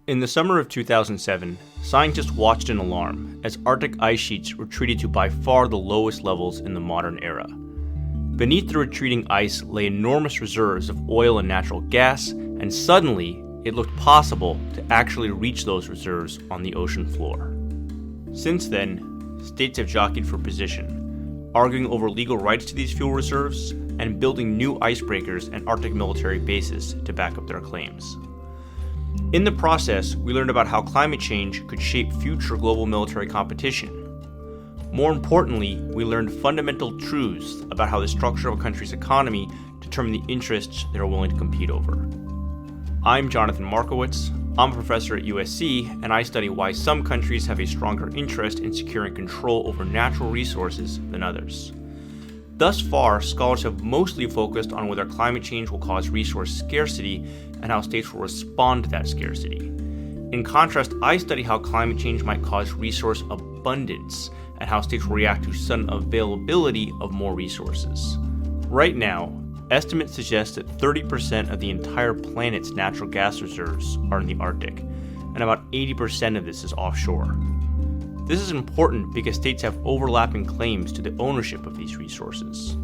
In the summer of 2007, scientists watched in alarm as Arctic ice sheets retreated to by far the lowest levels in the modern era. Beneath the retreating ice lay enormous reserves of oil and natural gas, and suddenly it looked possible to actually reach those reserves on the ocean floor. Since then, states have jockeyed for position, arguing over legal rights to these fuel reserves and building new icebreakers and Arctic military bases to back up their claims. In the process, we learned about how climate change could shape future global military competition. More importantly, we learned fundamental truths about how the structure of a country's economy determine the interests they are willing to compete over. I'm Jonathan Markowitz. I'm a professor at USC, and I study why some countries have a stronger interest in securing control over natural resources than others. Thus far, scholars have mostly focused on whether climate change will cause resource scarcity and how states will respond to that scarcity. In contrast, I study how climate change might cause resource abundance and how states will react to sudden availability of more resources. Right now, estimates suggest that 30% of the entire planet's natural gas reserves are in the Arctic, and about 80% of this is offshore. This is important because states have overlapping claims to the ownership of these resources.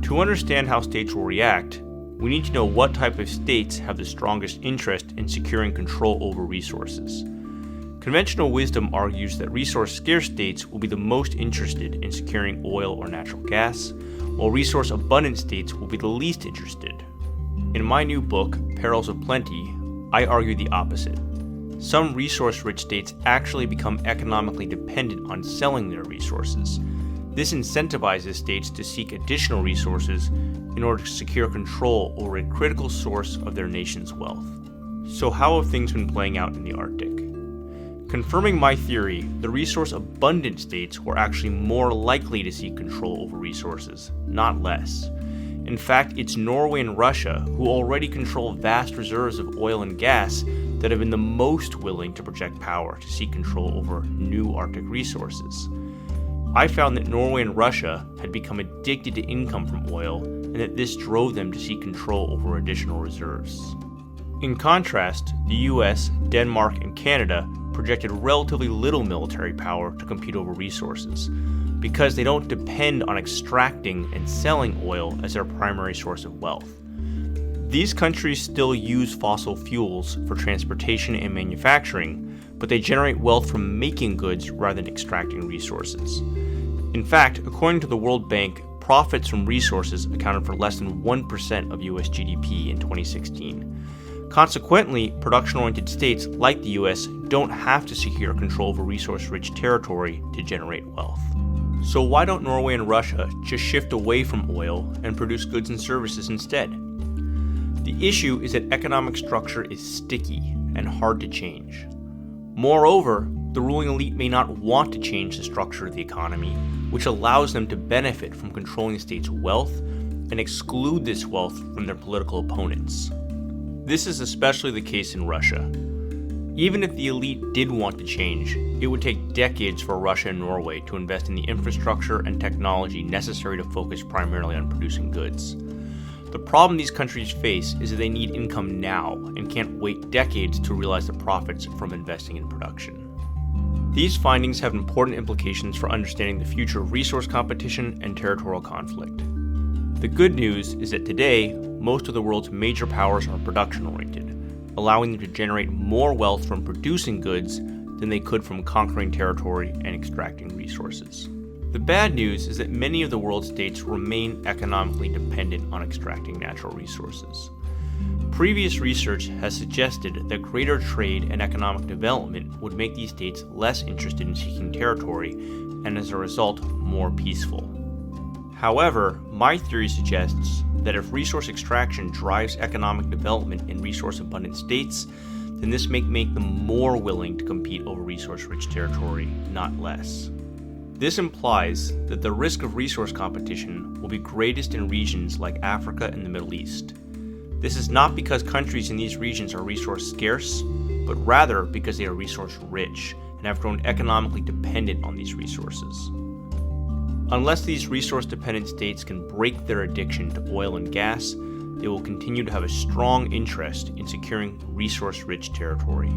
To understand how states will react, we need to know what type of states have the strongest interest in securing control over resources. Conventional wisdom argues that resource-scarce states will be the most interested in securing oil or natural gas, while resource-abundant states will be the least interested. In my new book, Perils of Plenty, I argue the opposite. Some resource-rich states actually become economically dependent on selling their resources. This incentivizes states to seek additional resources in order to secure control over a critical source of their nation's wealth. So how have things been playing out in the Arctic? Confirming my theory, the resource-abundant states were actually more likely to seek control over resources, not less. In fact, it's Norway and Russia, who already control vast reserves of oil and gas, that have been the most willing to project power to seek control over new Arctic resources. I found that Norway and Russia had become addicted to income from oil, and that this drove them to seek control over additional reserves. In contrast, the US, Denmark, and Canada projected relatively little military power to compete over resources, because they don't depend on extracting and selling oil as their primary source of wealth. These countries still use fossil fuels for transportation and manufacturing, but they generate wealth from making goods rather than extracting resources. In fact, according to the World Bank, profits from resources accounted for less than 1% of US GDP in 2016. Consequently, production-oriented states like the US don't have to secure control over resource-rich territory to generate wealth. So why don't Norway and Russia just shift away from oil and produce goods and services instead? The issue is that economic structure is sticky and hard to change. Moreover, the ruling elite may not want to change the structure of the economy, which allows them to benefit from controlling the state's wealth and exclude this wealth from their political opponents. This is especially the case in Russia. Even if the elite did want to change, it would take decades for Russia and Norway to invest in the infrastructure and technology necessary to focus primarily on producing goods. The problem these countries face is that they need income now and can't wait decades to realize the profits from investing in production. These findings have important implications for understanding the future of resource competition and territorial conflict. The good news is that today, most of the world's major powers are production-oriented, allowing them to generate more wealth from producing goods than they could from conquering territory and extracting resources. The bad news is that many of the world's states remain economically dependent on extracting natural resources. Previous research has suggested that greater trade and economic development would make these states less interested in seeking territory and, as a result, more peaceful. However, my theory suggests that if resource extraction drives economic development in resource-abundant states, then this may make them more willing to compete over resource-rich territory, not less. This implies that the risk of resource competition will be greatest in regions like Africa and the Middle East. This is not because countries in these regions are resource scarce, but rather because they are resource rich and have grown economically dependent on these resources. Unless these resource-dependent states can break their addiction to oil and gas, they will continue to have a strong interest in securing resource-rich territory.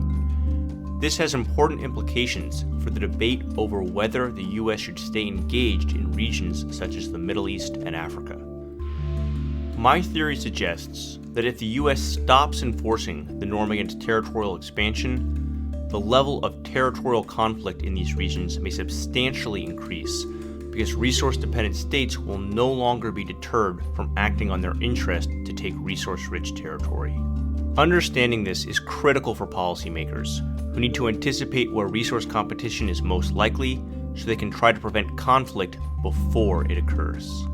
This has important implications for the debate over whether the U.S. should stay engaged in regions such as the Middle East and Africa. My theory suggests that if the U.S. stops enforcing the norm against territorial expansion, the level of territorial conflict in these regions may substantially increase because resource-dependent states will no longer be deterred from acting on their interest to take resource-rich territory. Understanding this is critical for policymakers, who need to anticipate where resource competition is most likely so they can try to prevent conflict before it occurs.